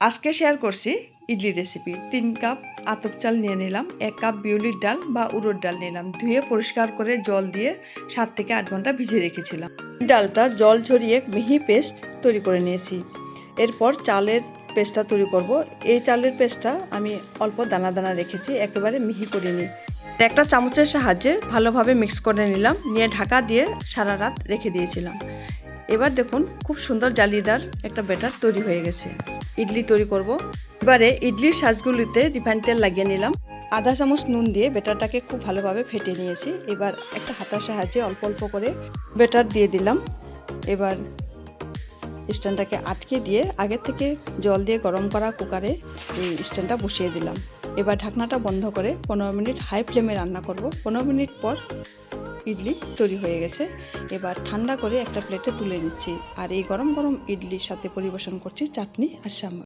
আজকে শেয়ার করছি idli recipe. 3 cup আতপ চাল নিয়ে নিলাম, 1 কাপ বিউলির ডাল বা উড়দ ডাল নিলাম, ধুয়ে পরিষ্কার করে জল দিয়ে 7 থেকে 8 ঘন্টা ভিজিয়ে রেখেছিলাম। ডালটা জল ঝরিয়ে মিহি পেস্ট তৈরি করে নিয়েছি। এরপর চালের পেস্টটা তৈরি করব। এই চালের পেস্টটা আমি অল্প দানা দানা রেখেছি, একেবারে মিহি করিনি। একটা চামচের সাহায্যে ভালোভাবে মিক্স করে নিলাম, নিয়ে ঢাকা দিয়ে সারা রাত রেখে দিয়েছিলাম। এবার দেখুন খুব সুন্দর জালিদার একটা ব্যাটার তৈরি হয়ে গেছে। ইডলি তৈরি করব। এবারে ইডলির সাজগুলিতে রিফাইন তেল লাগিয়ে নিলাম, আধা চামচ নুন দিয়ে ব্যাটারটাকে খুব ভালোভাবে ফেটিয়ে নিয়েছি। এবার একটা হাতার সাহায্যে অল্প অল্প করে ব্যাটার দিয়ে দিলাম। এবার স্ট্যান্ডটাকে আটকে দিয়ে আগে থেকে জল দিয়ে গরম করা কুকারে এই স্ট্যান্ডটা বসিয়ে দিলাম। এবার ঢাকনাটা বন্ধ করে 15 মিনিট হাই ফ্লেমে রান্না করব। 15 মিনিট পর ইডলি তৈরি হয়ে গেছে। এবার ঠান্ডা করে একটা প্লেটে তুলে নিচ্ছি, আর এই গরম গরম ইডলির সাথে পরিবেশন করছি চাটনি আর সাম্বার।